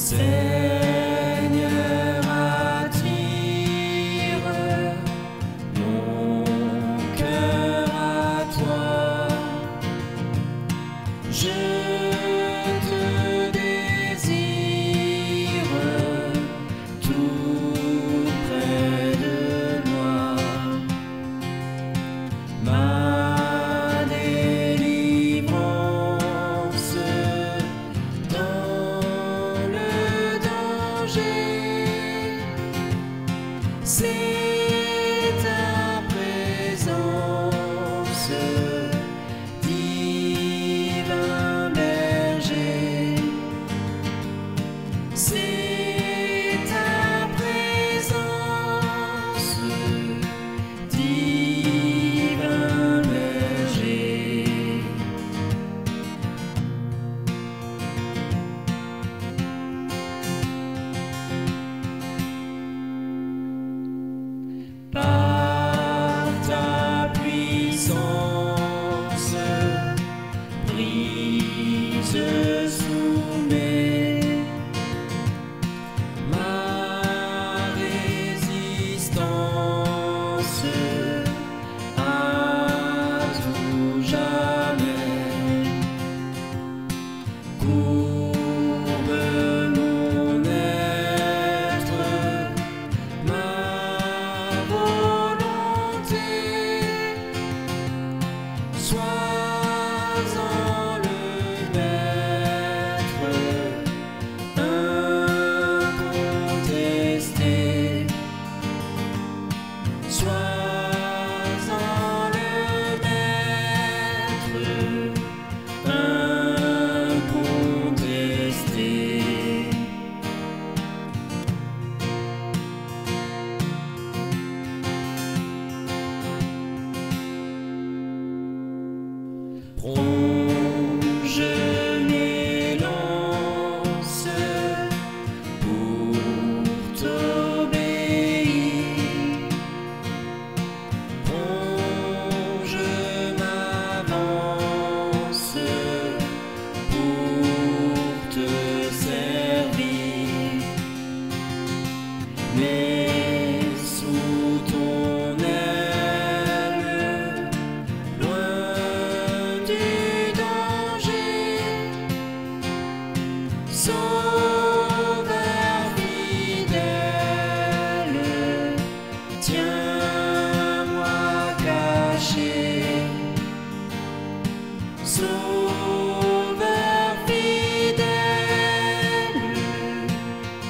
Seigneur, attire mon cœur à toi. Je te désire tout près de moi. Ma délivrance dans le danger, c'est ta présence, divin berger. C'est ta présence, divin berger. Par ta puissance, brise soumets ma résistance à tout jamais. Courbe mon être, ma volonté, sois-en le maître incontesté. Sois-en le maître incontesté. Ronge mes lances pour t'obéir. Ronge m'avance pour te servir. Mais sous ton aile, loin du danger, Sauveur fidèle, tiens-moi caché. Sauveur fidèle,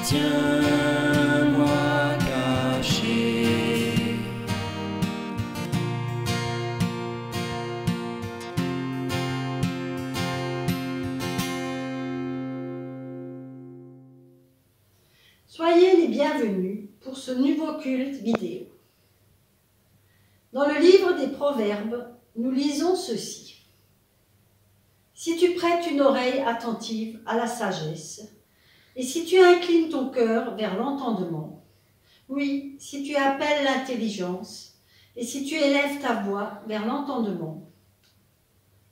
tiens-moi caché. Soyez les bienvenus pour ce nouveau culte vidéo. Dans le livre des Proverbes, nous lisons ceci. Si tu prêtes une oreille attentive à la sagesse, et si tu inclines ton cœur vers l'entendement, oui, si tu appelles l'intelligence, et si tu élèves ta voix vers l'entendement,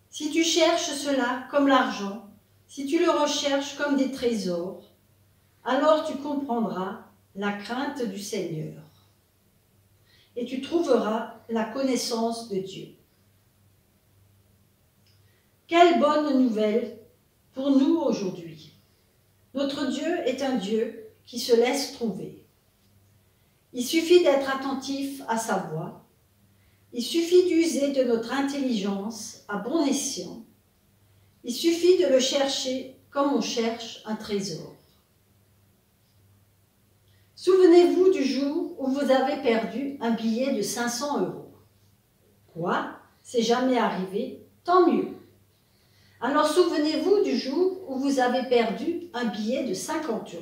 si tu cherches cela comme l'argent, si tu le recherches comme des trésors, alors tu comprendras la crainte du Seigneur et tu trouveras la connaissance de Dieu. Quelle bonne nouvelle pour nous aujourd'hui. Notre Dieu est un Dieu qui se laisse trouver. Il suffit d'être attentif à sa voix. Il suffit d'user de notre intelligence à bon escient. Il suffit de le chercher comme on cherche un trésor. Souvenez-vous du jour où vous avez perdu un billet de 500 €. Quoi? C'est jamais arrivé? Tant mieux. Alors souvenez-vous du jour où vous avez perdu un billet de 50 €.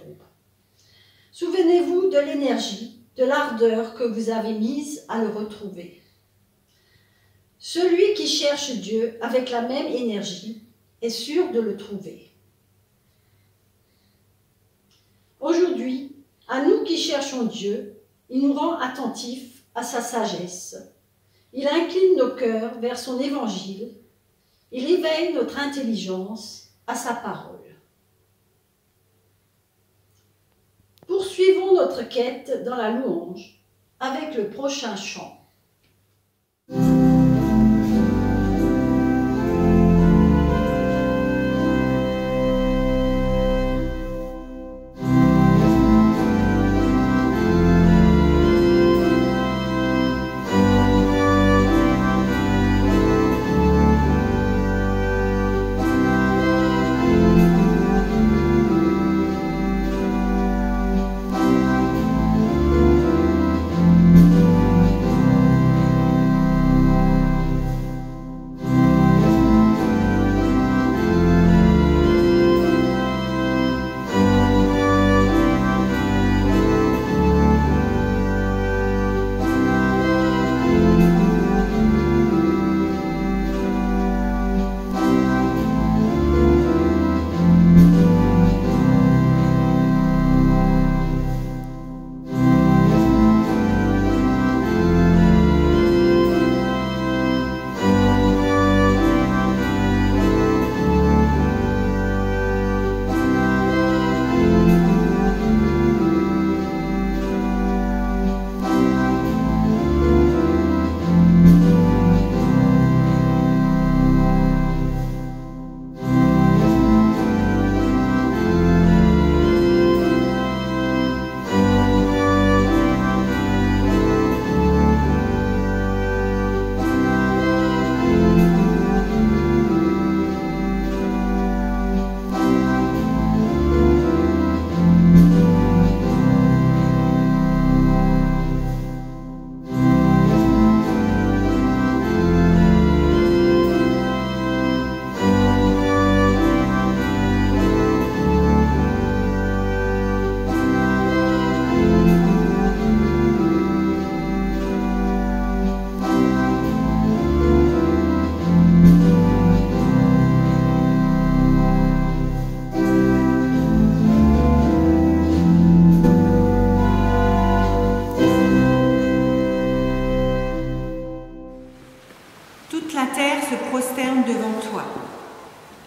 Souvenez-vous de l'énergie, de l'ardeur que vous avez mise à le retrouver. Celui qui cherche Dieu avec la même énergie est sûr de le trouver. Aujourd'hui, à nous qui cherchons Dieu, il nous rend attentifs à sa sagesse. Il incline nos cœurs vers son évangile. Il éveille notre intelligence à sa parole. Poursuivons notre quête dans la louange avec le prochain chant.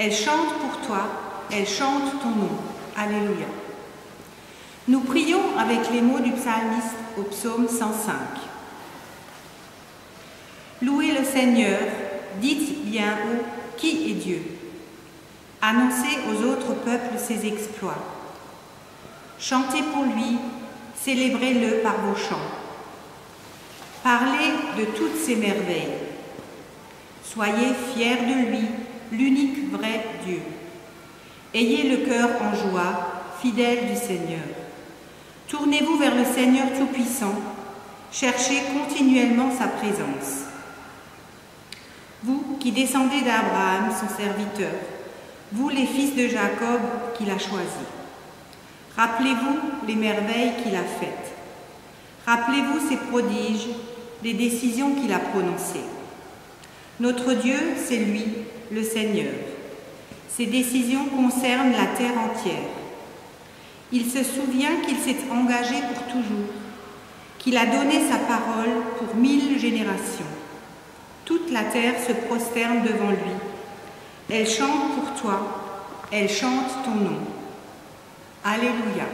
Elle chante pour toi, elle chante ton nom. Alléluia. Nous prions avec les mots du psalmiste au psaume 105. Louez le Seigneur, dites bien haut, qui est Dieu? Annoncez aux autres peuples ses exploits. Chantez pour lui, célébrez-le par vos chants. Parlez de toutes ses merveilles. Soyez fiers de lui, l'unique vrai Dieu. Ayez le cœur en joie, fidèles du Seigneur. Tournez-vous vers le Seigneur Tout-Puissant, cherchez continuellement sa présence. Vous qui descendez d'Abraham, son serviteur, vous les fils de Jacob qu'il a choisis. Rappelez-vous les merveilles qu'il a faites. Rappelez-vous ses prodiges, les décisions qu'il a prononcées. Notre Dieu, c'est lui, le Seigneur. Ses décisions concernent la terre entière. Il se souvient qu'il s'est engagé pour toujours, qu'il a donné sa parole pour 1000 générations. Toute la terre se prosterne devant lui. Elle chante pour toi, elle chante ton nom. Alléluia.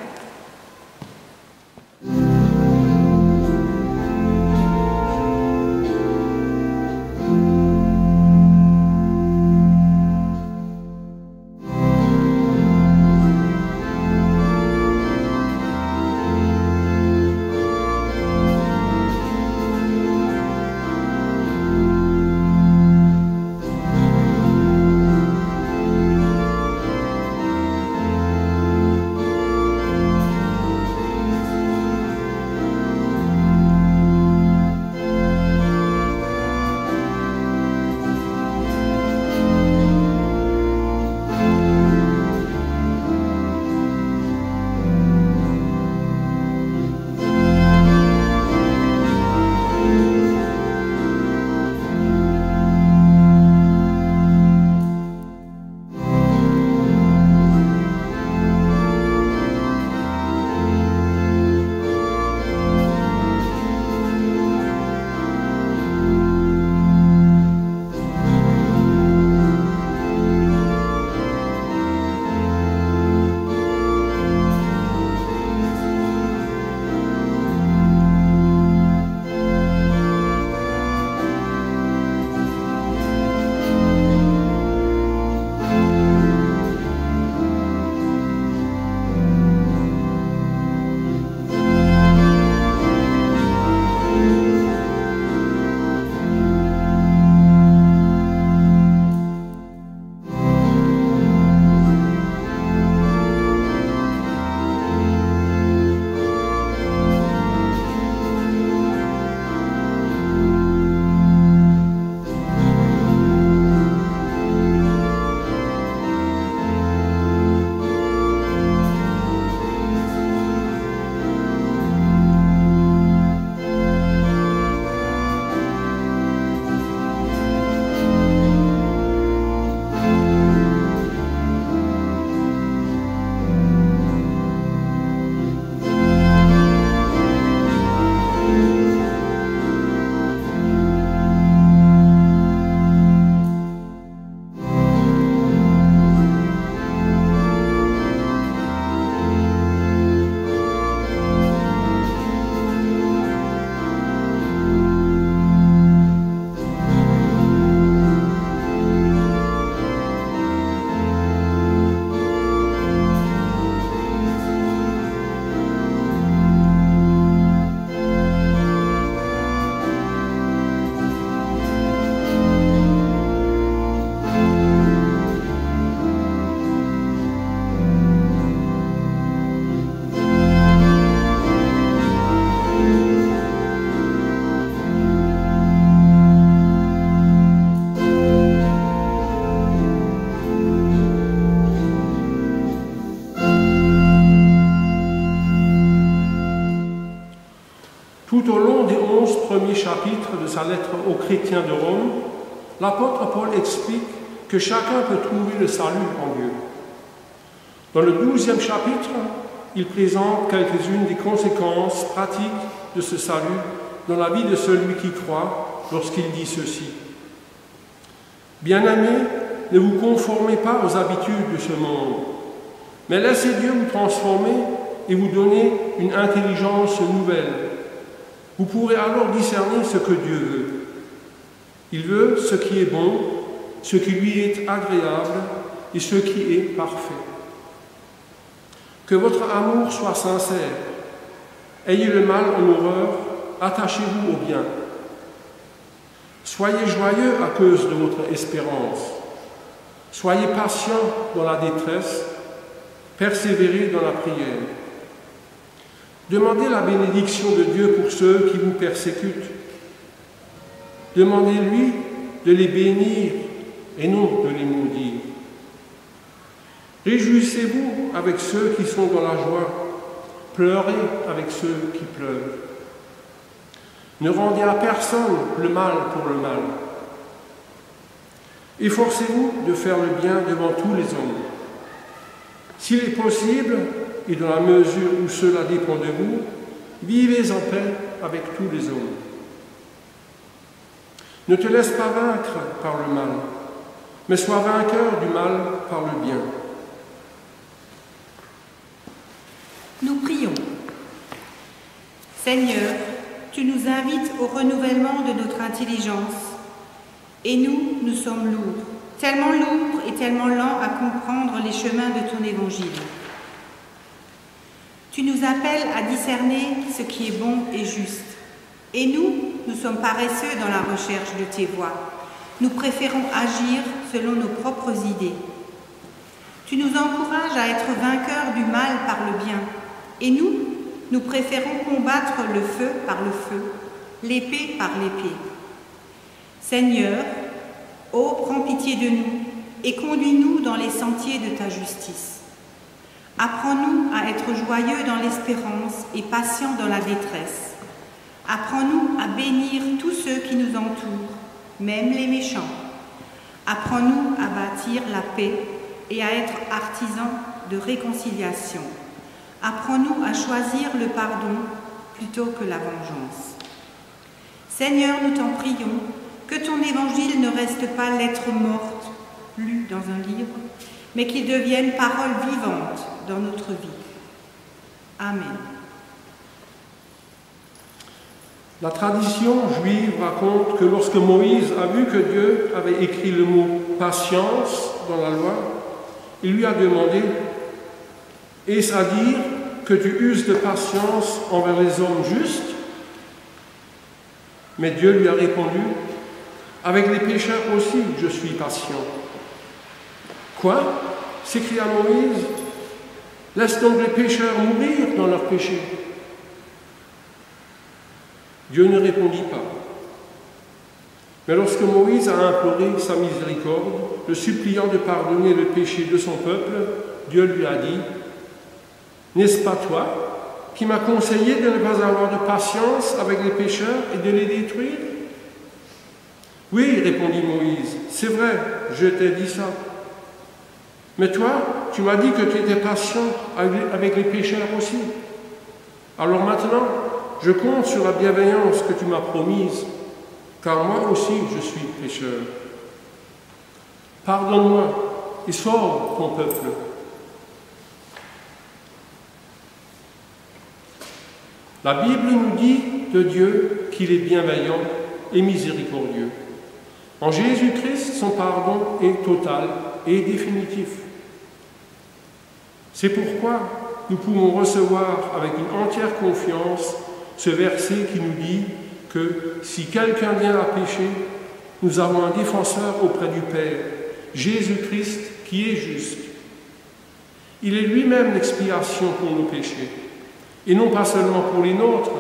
premiers chapitres de sa lettre aux chrétiens de Rome, l'apôtre Paul explique que chacun peut trouver le salut en Dieu. Dans le 12e chapitre, il présente quelques-unes des conséquences pratiques de ce salut dans la vie de celui qui croit lorsqu'il dit ceci. Bien-aimés, ne vous conformez pas aux habitudes de ce monde, mais laissez Dieu vous transformer et vous donner une intelligence nouvelle. Vous pourrez alors discerner ce que Dieu veut. Il veut ce qui est bon, ce qui lui est agréable et ce qui est parfait. Que votre amour soit sincère. Ayez le mal en horreur, attachez-vous au bien. Soyez joyeux à cause de votre espérance. Soyez patients dans la détresse, persévérez dans la prière. Demandez la bénédiction de Dieu pour ceux qui vous persécutent. Demandez-lui de les bénir et non de les maudire. Réjouissez-vous avec ceux qui sont dans la joie, pleurez avec ceux qui pleurent. Ne rendez à personne le mal pour le mal. Efforcez-vous de faire le bien devant tous les hommes. S'il est possible, et dans la mesure où cela dépend de vous, vivez en paix avec tous les hommes. Ne te laisse pas vaincre par le mal, mais sois vainqueur du mal par le bien. Nous prions. Seigneur, tu nous invites au renouvellement de notre intelligence. Et nous sommes lourds, tellement lourds et tellement lents à comprendre les chemins de ton évangile. Tu nous appelles à discerner ce qui est bon et juste. Et nous sommes paresseux dans la recherche de tes voies. Nous préférons agir selon nos propres idées. Tu nous encourages à être vainqueurs du mal par le bien. Et nous préférons combattre le feu par le feu, l'épée par l'épée. Seigneur, ô, prends pitié de nous et conduis-nous dans les sentiers de ta justice. Apprends-nous à être joyeux dans l'espérance et patients dans la détresse. Apprends-nous à bénir tous ceux qui nous entourent, même les méchants. Apprends-nous à bâtir la paix et à être artisans de réconciliation. Apprends-nous à choisir le pardon plutôt que la vengeance. Seigneur, nous t'en prions, que ton évangile ne reste pas lettre morte, lue dans un livre, mais qu'il devienne parole vivante dans notre vie. Amen. La tradition juive raconte que lorsque Moïse a vu que Dieu avait écrit le mot « patience » dans la loi, il lui a demandé « Est-ce à dire que tu uses de patience envers les hommes justes ?» Mais Dieu lui a répondu « Avec les pécheurs aussi, je suis patient. » Quoi ? S'écria Moïse. Laisse donc les pécheurs mourir dans leurs péchés. Dieu ne répondit pas. Mais lorsque Moïse a imploré sa miséricorde, le suppliant de pardonner le péché de son peuple, Dieu lui a dit « N'est-ce pas toi qui m'as conseillé de ne pas avoir de patience avec les pécheurs et de les détruire ?» Oui, répondit Moïse, c'est vrai, je t'ai dit ça. Mais toi, tu m'as dit que tu étais patient avec les pécheurs aussi. Alors maintenant, je compte sur la bienveillance que tu m'as promise, car moi aussi je suis pécheur. Pardonne-moi et sauve ton peuple. La Bible nous dit de Dieu qu'il est bienveillant et miséricordieux. En Jésus-Christ, son pardon est total et définitif. C'est pourquoi nous pouvons recevoir avec une entière confiance ce verset qui nous dit que si quelqu'un vient à pécher, nous avons un défenseur auprès du Père, Jésus-Christ, qui est juste. Il est lui-même l'expiation pour nos péchés, et non pas seulement pour les nôtres,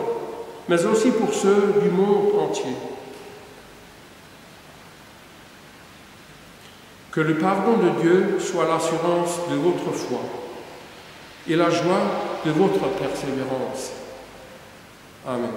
mais aussi pour ceux du monde entier. Que le pardon de Dieu soit l'assurance de votre foi et la joie de votre persévérance. Amen.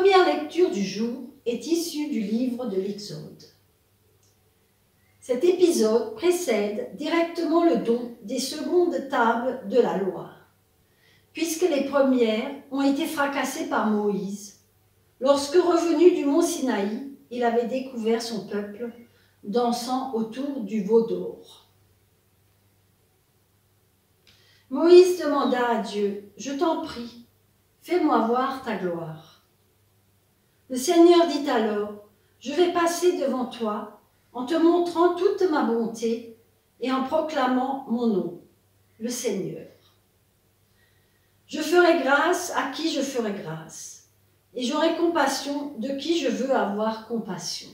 première lecture du jour est issue du livre de l'Exode. Cet épisode précède directement le don des secondes tables de la loi, puisque les premières ont été fracassées par Moïse, lorsque revenu du mont Sinaï, il avait découvert son peuple dansant autour du veau d'or. Moïse demanda à Dieu, « Je t'en prie, fais-moi voir ta gloire. » Le Seigneur dit alors, « Je vais passer devant toi en te montrant toute ma bonté et en proclamant mon nom, le Seigneur. Je ferai grâce à qui je ferai grâce, et j'aurai compassion de qui je veux avoir compassion.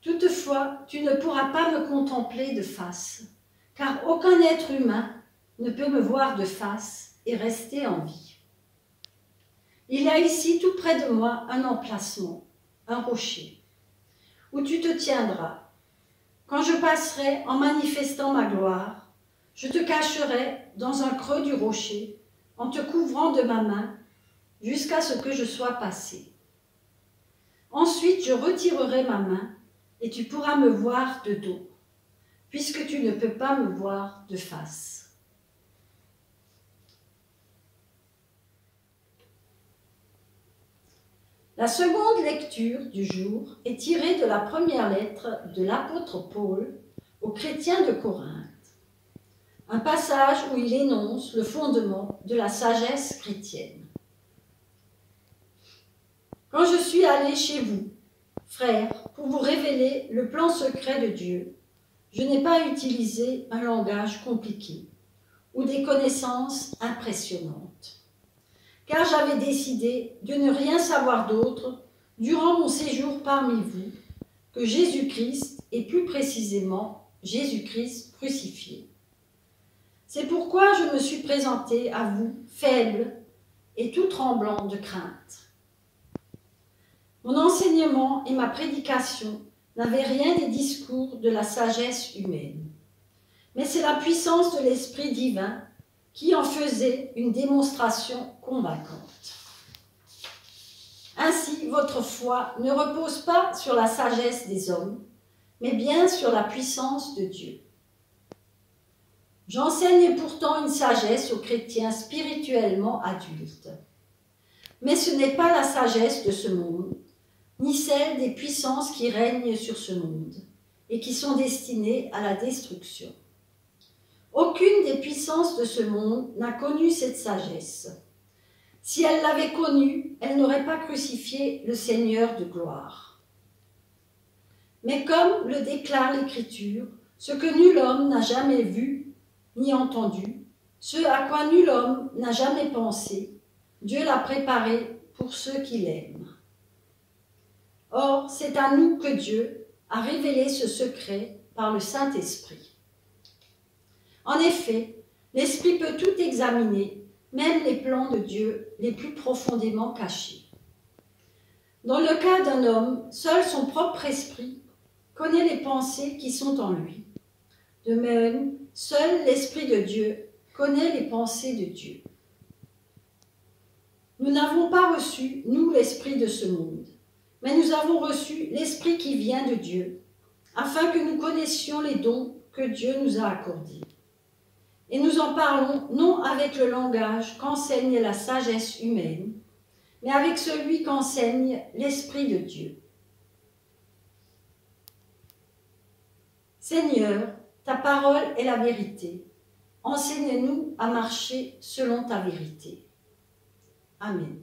Toutefois, tu ne pourras pas me contempler de face, car aucun être humain ne peut me voir de face et rester en vie. Il y a ici tout près de moi un emplacement, un rocher, où tu te tiendras. Quand je passerai en manifestant ma gloire, je te cacherai dans un creux du rocher, en te couvrant de ma main, jusqu'à ce que je sois passé. Ensuite, je retirerai ma main, et tu pourras me voir de dos, puisque tu ne peux pas me voir de face. La seconde lecture du jour est tirée de la première lettre de l'apôtre Paul aux chrétiens de Corinthe, un passage où il énonce le fondement de la sagesse chrétienne. Quand je suis allé chez vous, frères, pour vous révéler le plan secret de Dieu, je n'ai pas utilisé un langage compliqué ou des connaissances impressionnantes, car j'avais décidé de ne rien savoir d'autre durant mon séjour parmi vous que Jésus-Christ et plus précisément Jésus-Christ crucifié. C'est pourquoi je me suis présenté à vous faible et tout tremblant de crainte. Mon enseignement et ma prédication n'avaient rien des discours de la sagesse humaine, mais c'est la puissance de l'Esprit divin qui en faisait une démonstration convaincante. Ainsi, votre foi ne repose pas sur la sagesse des hommes, mais bien sur la puissance de Dieu. J'enseigne pourtant une sagesse aux chrétiens spirituellement adultes. Mais ce n'est pas la sagesse de ce monde, ni celle des puissances qui règnent sur ce monde et qui sont destinées à la destruction. Aucune des puissances de ce monde n'a connu cette sagesse. Si elle l'avait connue, elle n'aurait pas crucifié le Seigneur de gloire. Mais comme le déclare l'Écriture, ce que nul homme n'a jamais vu ni entendu, ce à quoi nul homme n'a jamais pensé, Dieu l'a préparé pour ceux qui l'aiment. Or, c'est à nous que Dieu a révélé ce secret par le Saint-Esprit. En effet, l'Esprit peut tout examiner, même les plans de Dieu les plus profondément cachés. Dans le cas d'un homme, seul son propre esprit connaît les pensées qui sont en lui. De même, seul l'Esprit de Dieu connaît les pensées de Dieu. Nous n'avons pas reçu, nous, l'esprit de ce monde, mais nous avons reçu l'Esprit qui vient de Dieu, afin que nous connaissions les dons que Dieu nous a accordés. Et nous en parlons non avec le langage qu'enseigne la sagesse humaine, mais avec celui qu'enseigne l'Esprit de Dieu. Seigneur, ta parole est la vérité. Enseigne-nous à marcher selon ta vérité. Amen.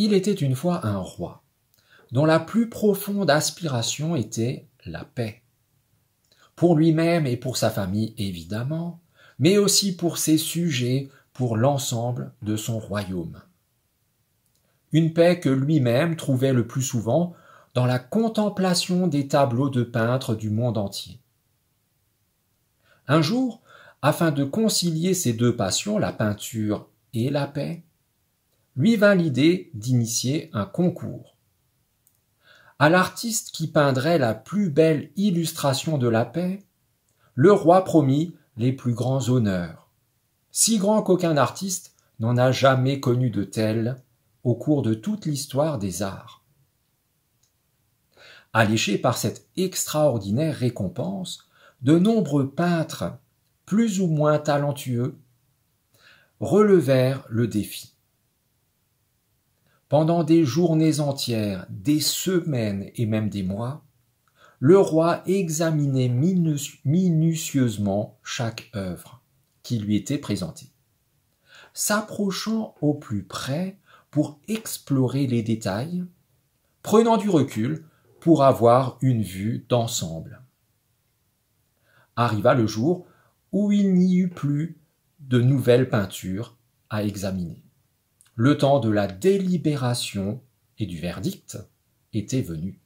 Il était une fois un roi, dont la plus profonde aspiration était la paix. Pour lui-même et pour sa famille, évidemment, mais aussi pour ses sujets, pour l'ensemble de son royaume. Une paix que lui-même trouvait le plus souvent dans la contemplation des tableaux de peintres du monde entier. Un jour, afin de concilier ces deux passions, la peinture et la paix, lui vint l'idée d'initier un concours. À l'artiste qui peindrait la plus belle illustration de la paix, le roi promit les plus grands honneurs, si grands qu'aucun artiste n'en a jamais connu de tels au cours de toute l'histoire des arts. Alléchés par cette extraordinaire récompense, de nombreux peintres, plus ou moins talentueux, relevèrent le défi. Pendant des journées entières, des semaines et même des mois, le roi examinait minutieusement chaque œuvre qui lui était présentée, s'approchant au plus près pour explorer les détails, prenant du recul pour avoir une vue d'ensemble. Arriva le jour où il n'y eut plus de nouvelles peintures à examiner. Le temps de la délibération et du verdict était venu.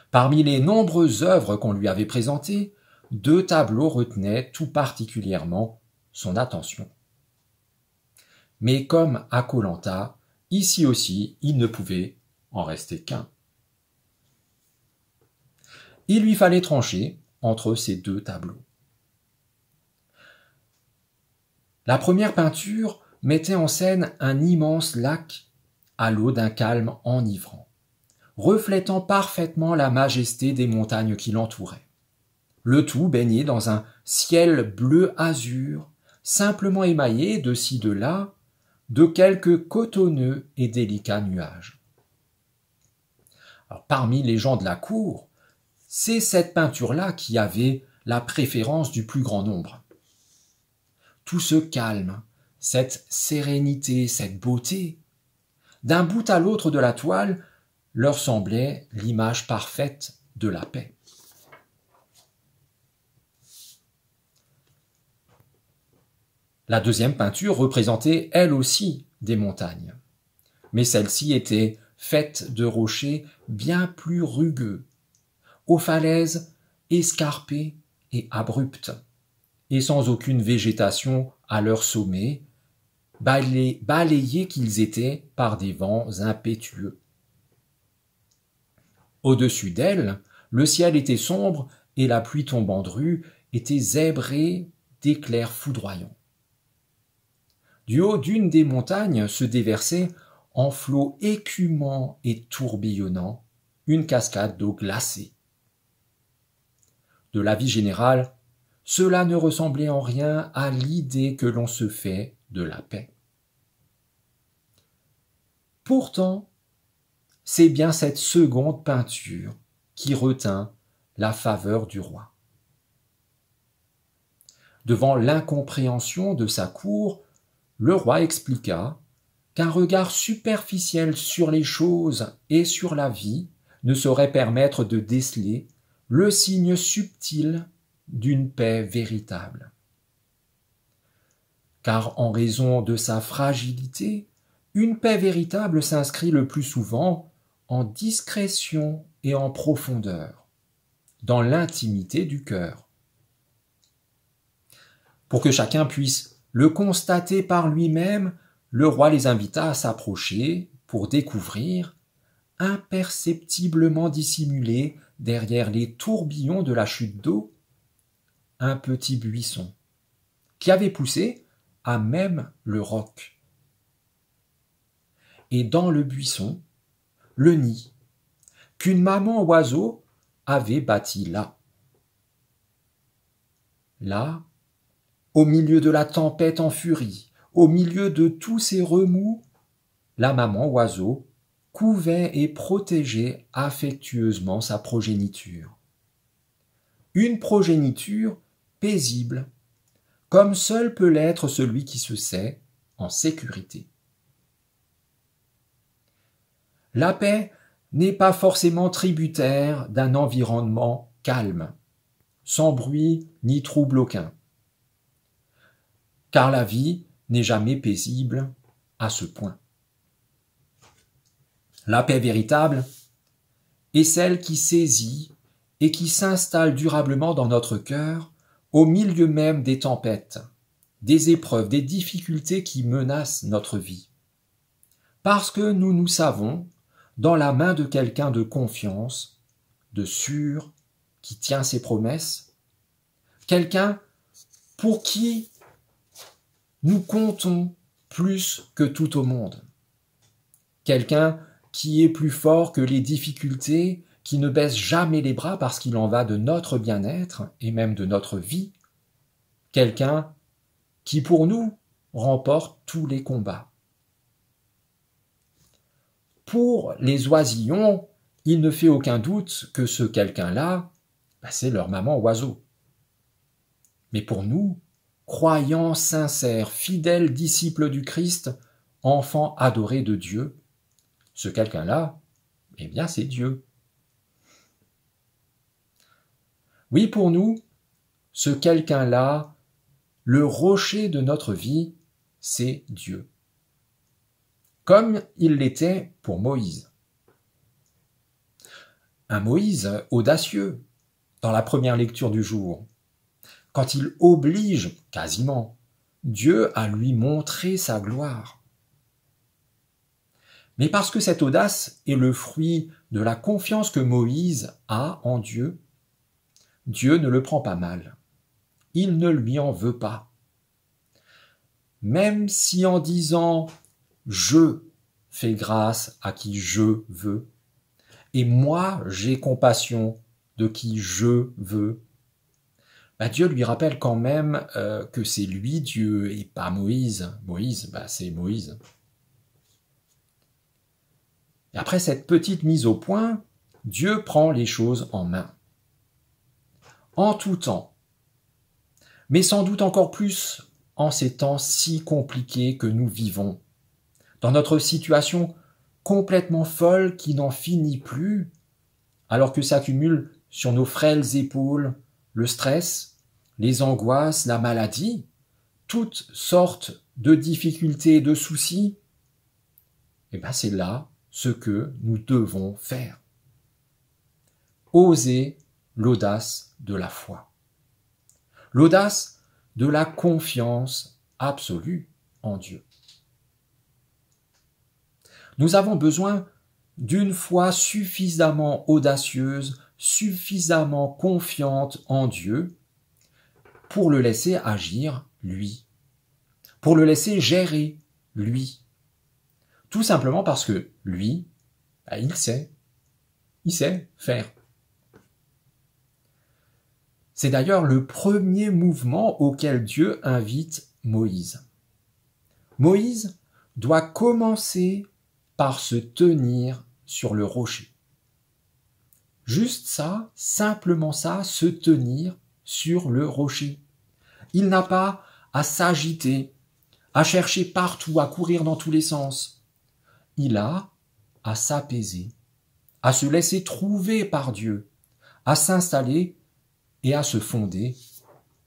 Parmi les nombreuses œuvres qu'on lui avait présentées, 2 tableaux retenaient tout particulièrement son attention. Mais comme à Koh-Lanta, ici aussi, il ne pouvait en rester qu'un. Il lui fallait trancher entre ces 2 tableaux. La première peinture mettait en scène un immense lac à l'eau d'un calme enivrant, reflétant parfaitement la majesté des montagnes qui l'entouraient. Le tout baigné dans un ciel bleu azur, simplement émaillé de ci de là de quelques cotonneux et délicats nuages. Alors, parmi les gens de la cour, c'est cette peinture-là qui avait la préférence du plus grand nombre. Tout ce calme, cette sérénité, cette beauté, d'un bout à l'autre de la toile, leur semblait l'image parfaite de la paix. La deuxième peinture représentait elle aussi des montagnes, mais celle-ci était faite de rochers bien plus rugueux, aux falaises escarpées et abruptes, et sans aucune végétation à leur sommet, balayés qu'ils étaient par des vents impétueux. Au-dessus d'elle, le ciel était sombre et la pluie tombant drue était zébrée d'éclairs foudroyants. Du haut d'une des montagnes se déversait, en flots écumants et tourbillonnants, une cascade d'eau glacée. De l'avis général, cela ne ressemblait en rien à l'idée que l'on se fait de la paix. Pourtant, c'est bien cette seconde peinture qui retint la faveur du roi. Devant l'incompréhension de sa cour, le roi expliqua qu'un regard superficiel sur les choses et sur la vie ne saurait permettre de déceler le signe subtil d'une paix véritable. Car en raison de sa fragilité, une paix véritable s'inscrit le plus souvent en discrétion et en profondeur, dans l'intimité du cœur. Pour que chacun puisse le constater par lui-même, le roi les invita à s'approcher pour découvrir, imperceptiblement dissimulé derrière les tourbillons de la chute d'eau, un petit buisson qui avait poussé à même le roc. Et dans le buisson, le nid qu'une maman oiseau avait bâti là. Là, au milieu de la tempête en furie, au milieu de tous ces remous, la maman oiseau couvait et protégeait affectueusement sa progéniture. Une progéniture paisible, comme seul peut l'être celui qui se sait en sécurité. La paix n'est pas forcément tributaire d'un environnement calme, sans bruit ni trouble aucun. Car la vie n'est jamais paisible à ce point. La paix véritable est celle qui saisit et qui s'installe durablement dans notre cœur au milieu même des tempêtes, des épreuves, des difficultés qui menacent notre vie. Parce que nous nous savons dans la main de quelqu'un de confiance, de sûr, qui tient ses promesses, quelqu'un pour qui nous comptons plus que tout au monde, quelqu'un qui est plus fort que les difficultés, qui ne baisse jamais les bras parce qu'il en va de notre bien-être et même de notre vie, quelqu'un qui pour nous remporte tous les combats. Pour les oisillons, il ne fait aucun doute que ce quelqu'un-là, c'est leur maman oiseau. Mais pour nous, croyants sincères, fidèles disciples du Christ, enfants adorés de Dieu, ce quelqu'un-là, eh bien c'est Dieu. Oui, pour nous, ce quelqu'un-là, le rocher de notre vie, c'est Dieu. Comme il l'était pour Moïse. Un Moïse audacieux, dans la première lecture du jour, quand il oblige, quasiment, Dieu à lui montrer sa gloire. Mais parce que cette audace est le fruit de la confiance que Moïse a en Dieu, Dieu ne le prend pas mal. Il ne lui en veut pas. Même si en disant « je fais grâce à qui je veux » et moi j'ai compassion de qui je veux, Dieu lui rappelle quand même que c'est lui Dieu et pas Moïse. Moïse, c'est Moïse. Et après cette petite mise au point, Dieu prend les choses en main. En tout temps, mais sans doute encore plus en ces temps si compliqués que nous vivons, dans notre situation complètement folle qui n'en finit plus, alors que s'accumulent sur nos frêles épaules le stress, les angoisses, la maladie, toutes sortes de difficultés et de soucis, c'est là ce que nous devons faire. Oser l'audace de la foi. L'audace de la confiance absolue en Dieu. Nous avons besoin d'une foi suffisamment audacieuse, suffisamment confiante en Dieu pour le laisser agir, lui, pour le laisser gérer, lui. Tout simplement parce que lui, il sait faire. C'est d'ailleurs le premier mouvement auquel Dieu invite Moïse. Moïse doit commencer par se tenir sur le rocher. Juste ça, simplement ça, se tenir sur le rocher. Il n'a pas à s'agiter, à chercher partout, à courir dans tous les sens. Il a à s'apaiser, à se laisser trouver par Dieu, à s'installer et à se fonder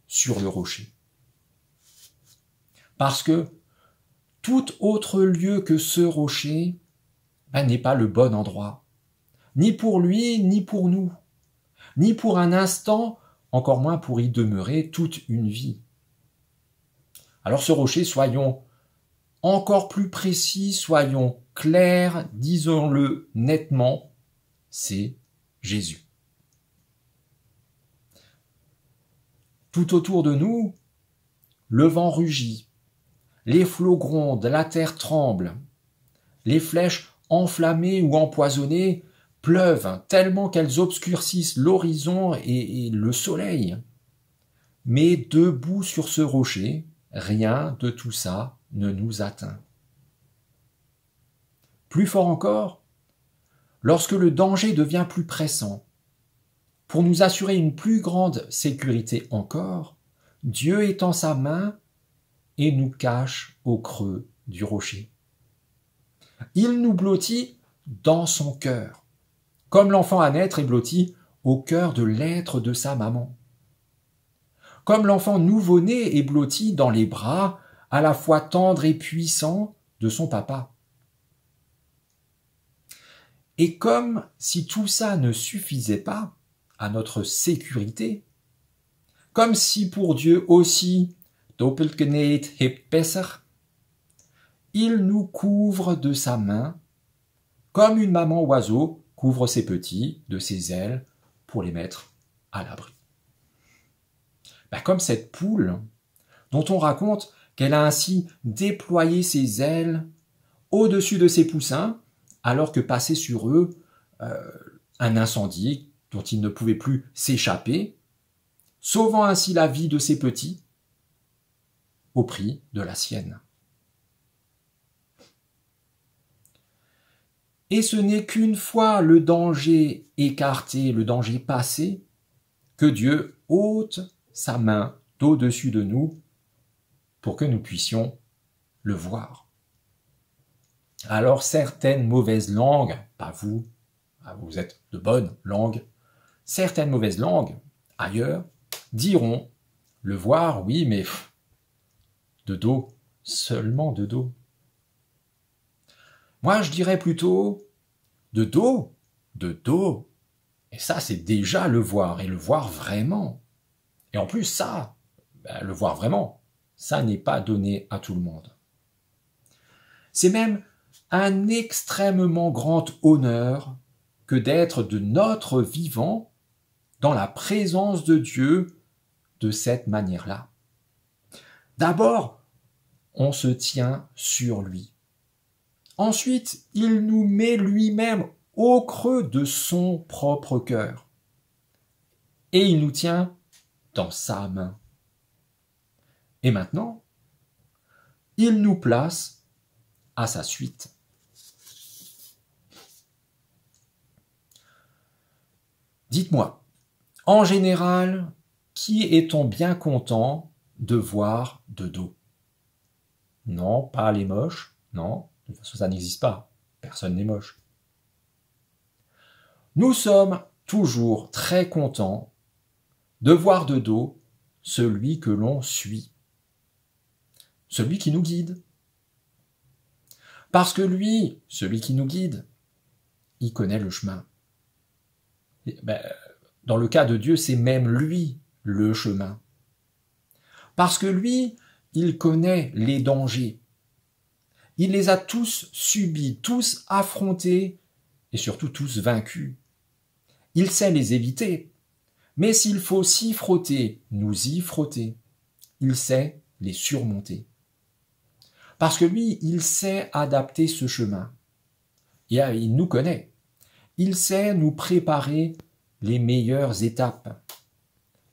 sur le rocher. Parce que tout autre lieu que ce rocher n'est pas le bon endroit, ni pour lui, ni pour nous, ni pour un instant, encore moins pour y demeurer toute une vie. Alors ce rocher, soyons encore plus précis, soyons clairs, disons-le nettement, c'est Jésus. Tout autour de nous, le vent rugit, les flots grondent, la terre tremble, les flèches enflammées ou empoisonnées pleuvent tellement qu'elles obscurcissent l'horizon et le soleil. Mais debout sur ce rocher, rien de tout ça ne nous atteint. Plus fort encore, lorsque le danger devient plus pressant, pour nous assurer une plus grande sécurité encore, Dieu étend sa main et nous cache au creux du rocher. Il nous blottit dans son cœur, comme l'enfant à naître est blotti au cœur de l'être de sa maman, comme l'enfant nouveau-né est blotti dans les bras à la fois tendres et puissants de son papa. Et comme si tout ça ne suffisait pas à notre sécurité, comme si pour Dieu aussi, doppelt genäht hebt besser, il nous couvre de sa main, comme une maman oiseau couvre ses petits de ses ailes pour les mettre à l'abri. Comme cette poule dont on raconte qu'elle a ainsi déployé ses ailes au-dessus de ses poussins, alors que passait sur eux un incendie dont ils ne pouvaient plus s'échapper, sauvant ainsi la vie de ses petits au prix de la sienne. Et ce n'est qu'une fois le danger écarté, le danger passé, que Dieu ôte sa main d'au-dessus de nous pour que nous puissions le voir. Alors certaines mauvaises langues, pas vous, vous êtes de bonnes langues, certaines mauvaises langues, ailleurs, diront, le voir, oui, mais de dos, seulement de dos. Moi, je dirais plutôt de dos, et ça, c'est déjà le voir, et le voir vraiment. Et en plus, ça, le voir vraiment, ça n'est pas donné à tout le monde. C'est même un extrêmement grand honneur que d'être de notre vivant dans la présence de Dieu de cette manière-là. D'abord, on se tient sur lui. Ensuite, il nous met lui-même au creux de son propre cœur. Et il nous tient dans sa main. Et maintenant, il nous place à sa suite. Dites-moi, en général, qui est-on bien content de voir de dos? Non, pas les moches, non, de toute façon ça n'existe pas, personne n'est moche. Nous sommes toujours très contents de voir de dos celui que l'on suit, celui qui nous guide. Parce que lui, celui qui nous guide, il connaît le chemin. Dans le cas de Dieu, c'est même lui le chemin. Parce que lui, il connaît les dangers. Il les a tous subis, tous affrontés et surtout tous vaincus. Il sait les éviter, mais s'il faut s'y frotter, nous y frotter. Il sait les surmonter. Parce que lui, il sait adapter ce chemin. Et il nous connaît. Il sait nous préparer les meilleures étapes.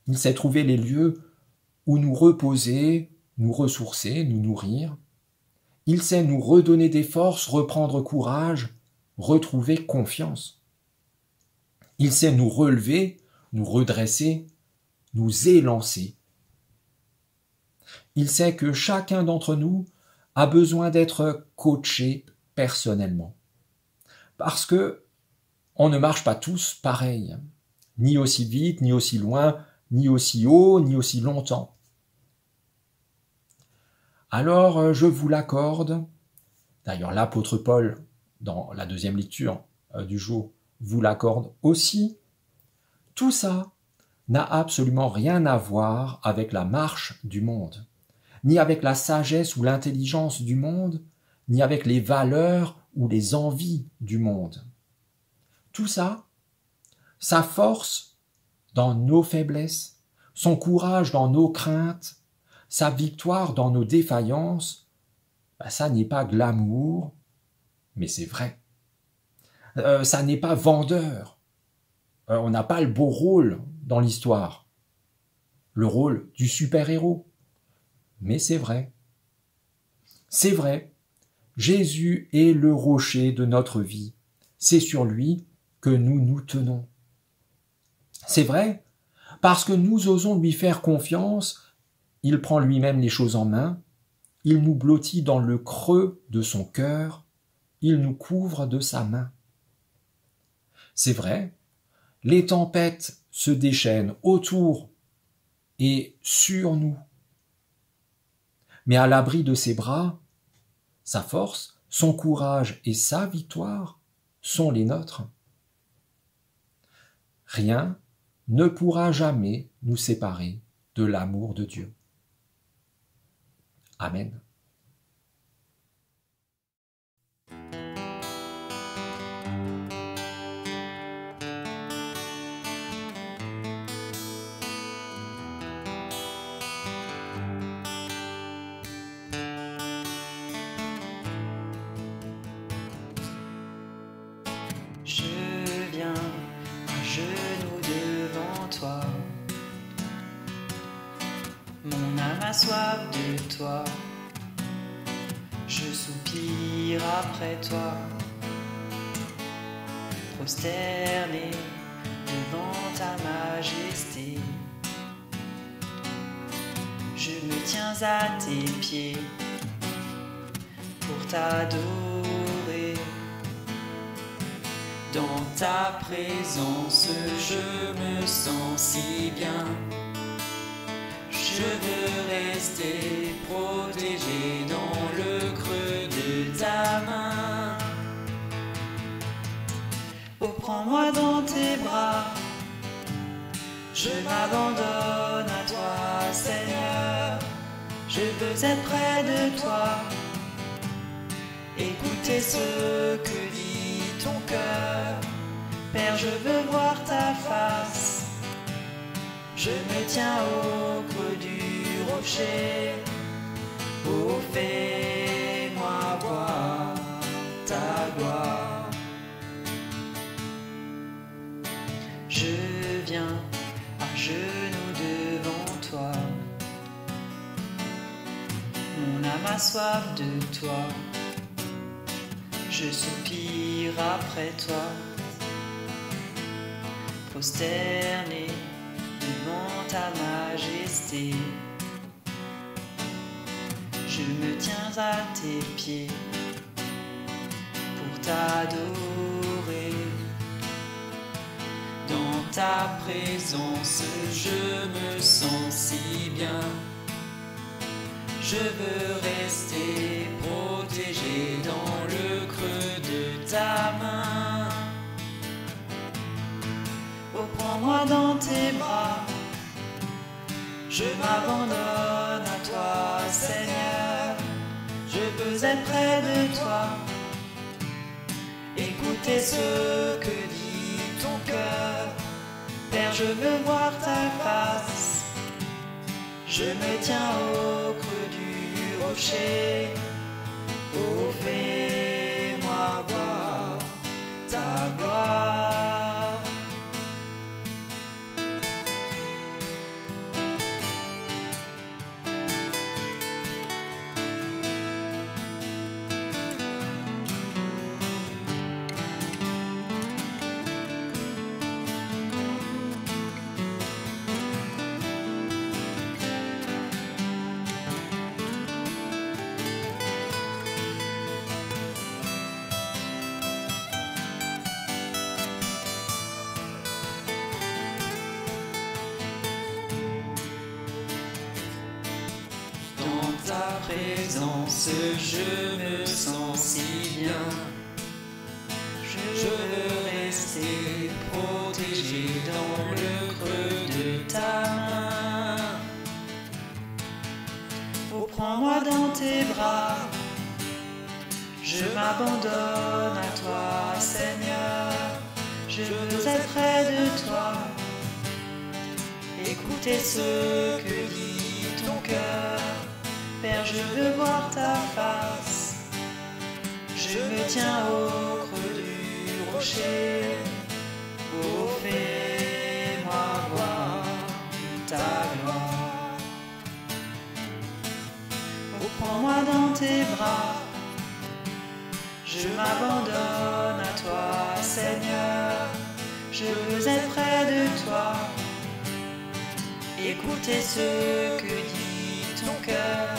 Il sait trouver les lieux où nous reposer, nous ressourcer, nous nourrir. Il sait nous redonner des forces, reprendre courage, retrouver confiance. Il sait nous relever, nous redresser, nous élancer. Il sait que chacun d'entre nous a besoin d'être coaché personnellement. Parce que on ne marche pas tous pareil, ni aussi vite, ni aussi loin, ni aussi haut, ni aussi longtemps. Alors, je vous l'accorde, d'ailleurs l'apôtre Paul, dans la deuxième lecture du jour, vous l'accorde aussi, tout ça n'a absolument rien à voir avec la marche du monde, ni avec la sagesse ou l'intelligence du monde, ni avec les valeurs ou les envies du monde. Tout ça, sa force dans nos faiblesses, son courage dans nos craintes, sa victoire dans nos défaillances, ça n'est pas glamour, mais c'est vrai. Ça n'est pas vendeur. On n'a pas le beau rôle dans l'histoire, le rôle du super-héros. Mais c'est vrai. C'est vrai. Jésus est le rocher de notre vie. C'est sur lui que nous nous tenons. C'est vrai, parce que nous osons lui faire confiance, il prend lui-même les choses en main, il nous blottit dans le creux de son cœur, il nous couvre de sa main. C'est vrai, les tempêtes se déchaînent autour et sur nous. Mais à l'abri de ses bras, sa force, son courage et sa victoire sont les nôtres. Rien ne pourra jamais nous séparer de l'amour de Dieu. Amen. Je viens à genoux devant toi. Mon âme a soif de toi. Je soupire après toi. Prosterné devant ta majesté. Je me tiens à tes pieds pour t'adorer. Dans ta présence, je me sens si bien. Je veux rester protégé dans le creux de ta main. Oh, prends-moi dans tes bras. Je m'abandonne à toi, Seigneur. Je veux être près de toi. Écoutez ce que dit ton cœur. Père, je veux voir ta face. Je me tiens au creux du rocher. Oh, fais-moi voir ta gloire. Je viens à genoux devant toi. Mon âme a soif de toi. Je soupire après toi. Prosterné devant ta majesté. Je me tiens à tes pieds pour t'adorer. Dans ta présence, je me sens si bien. Je veux rester protégé dans le creux de ta main. Oh, prends-moi dans tes bras. Je m'abandonne à toi, Seigneur. Je veux être près de toi. Écoutez ce que dit ton cœur. Père, je veux voir ta face. Je me tiens au creux du rocher. Oh, fais-moi voir ta gloire. Ta présence, je me sens si bien. Je veux rester protégé dans le creux de ta main. Oh, prends-moi dans tes bras. Je m'abandonne à toi, Seigneur. Je veux être près de toi. Écoutez ce que dit ton cœur. Père, je veux voir ta face. Je me tiens au creux du rocher. Oh, fais-moi voir ta gloire. Oh, prends-moi dans tes bras. Je m'abandonne à toi, Seigneur. Je veux être près de toi. Écoutez ce que dit ton cœur.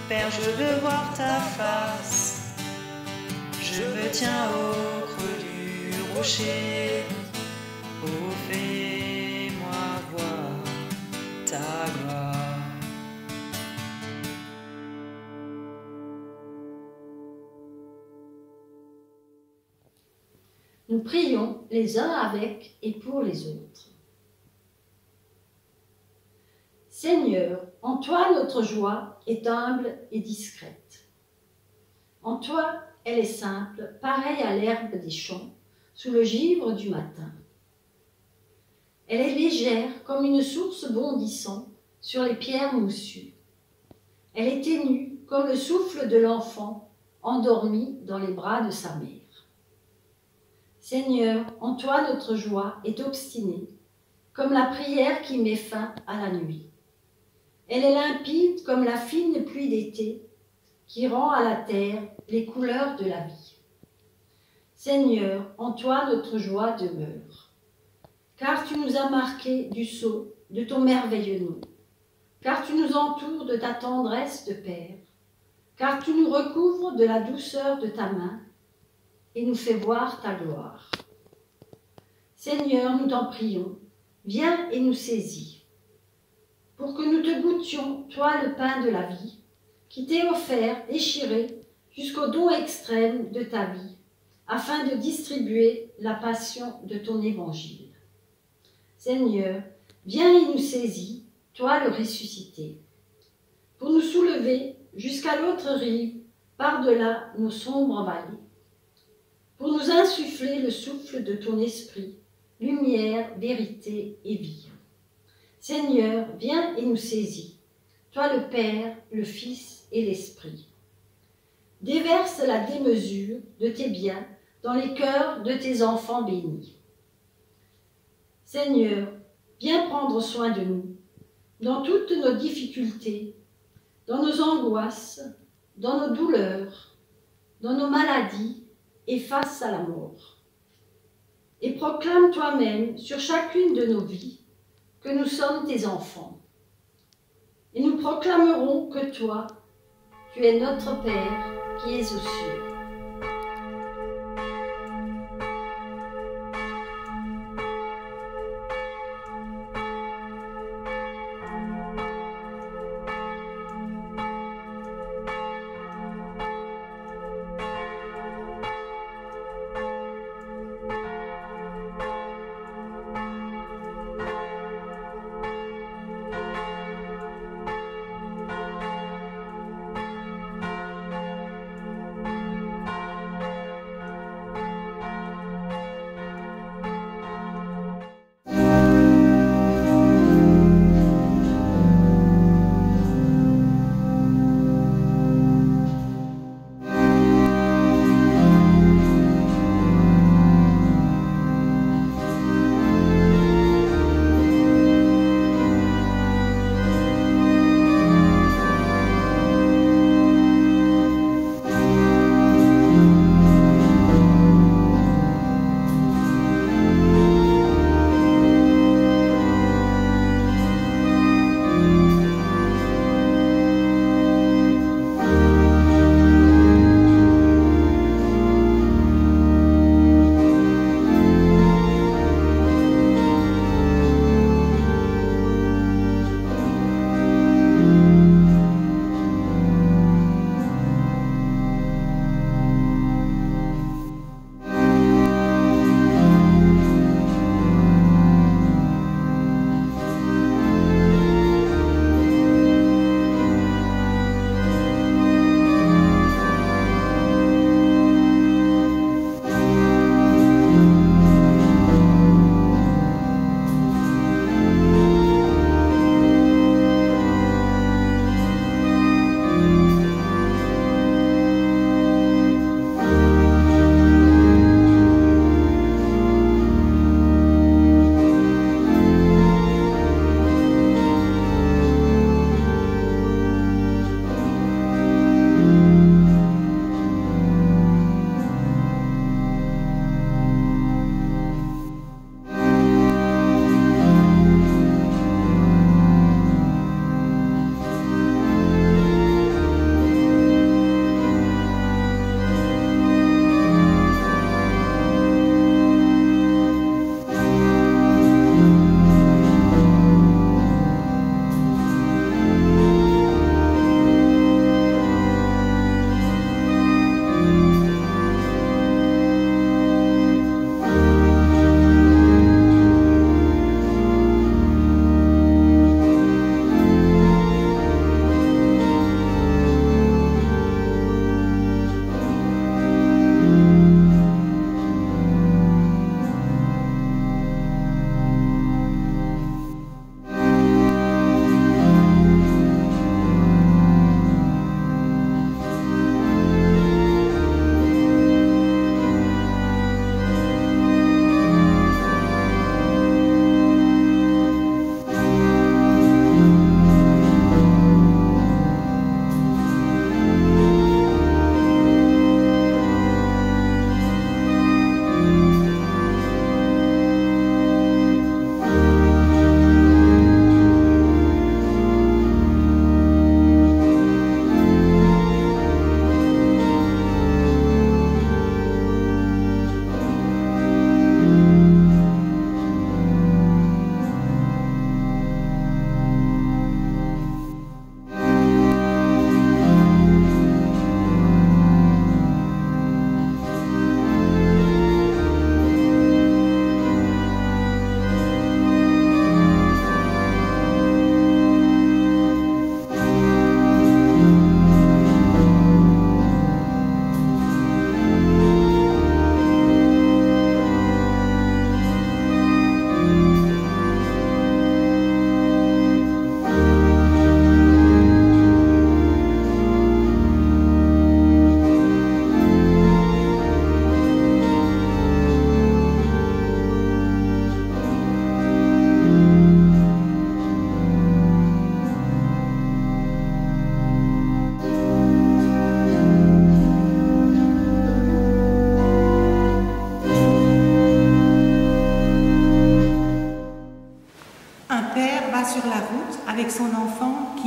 Père, je veux voir ta face. Je me tiens au creux du coucher. Oh, fais-moi voir ta gloire. Nous prions les uns avec et pour les autres. Seigneur, en toi notre joie est humble et discrète. En toi elle est simple, pareille à l'herbe des champs, sous le givre du matin. Elle est légère comme une source bondissant sur les pierres moussues. Elle est ténue comme le souffle de l'enfant endormi dans les bras de sa mère. Seigneur, en toi notre joie est obstinée, comme la prière qui met fin à la nuit. Elle est limpide comme la fine pluie d'été qui rend à la terre les couleurs de la vie. Seigneur, en toi notre joie demeure, car tu nous as marqués du sceau de ton merveilleux nom, car tu nous entoures de ta tendresse de Père, car tu nous recouvres de la douceur de ta main et nous fais voir ta gloire. Seigneur, nous t'en prions, viens et nous saisis, pour que nous te goûtions, toi le pain de la vie, qui t'est offert, déchiré, jusqu'au don extrême de ta vie, afin de distribuer la passion de ton évangile. Seigneur, viens et nous saisis, toi le ressuscité, pour nous soulever jusqu'à l'autre rive, par-delà nos sombres vallées, pour nous insuffler le souffle de ton esprit, lumière, vérité et vie. Seigneur, viens et nous saisis, toi le Père, le Fils et l'Esprit. Déverse la démesure de tes biens dans les cœurs de tes enfants bénis. Seigneur, viens prendre soin de nous, dans toutes nos difficultés, dans nos angoisses, dans nos douleurs, dans nos maladies et face à la mort. Et proclame toi-même sur chacune de nos vies que nous sommes tes enfants. Et nous proclamerons que toi, tu es notre Père qui es aux cieux.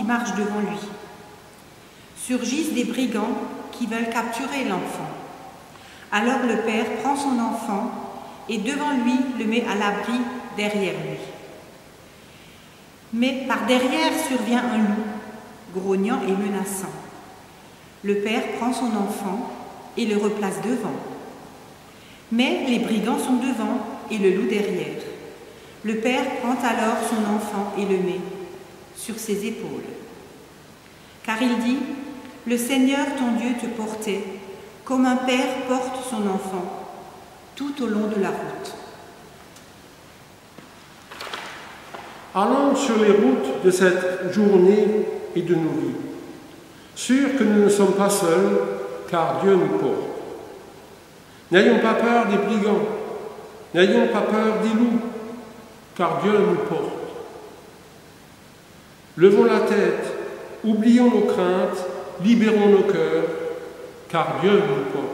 marche devant lui. Surgissent des brigands qui veulent capturer l'enfant. Alors le père prend son enfant et devant lui le met à l'abri derrière lui. Mais par derrière survient un loup, grognant et menaçant. Le père prend son enfant et le replace devant. Mais les brigands sont devant et le loup derrière. Le père prend alors son enfant et le met sur ses épaules. Car il dit, « Le Seigneur ton Dieu te portait, comme un père porte son enfant, tout au long de la route. » Allons sur les routes de cette journée et de nos vies, sûrs que nous ne sommes pas seuls, car Dieu nous porte. N'ayons pas peur des brigands, n'ayons pas peur des loups, car Dieu nous porte. Levons la tête, oublions nos craintes, libérons nos cœurs, car Dieu nous porte.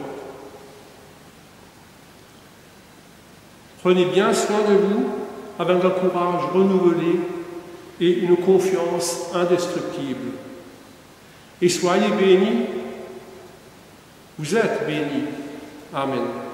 Prenez bien soin de vous avec un courage renouvelé et une confiance indestructible. Et soyez bénis, vous êtes bénis. Amen.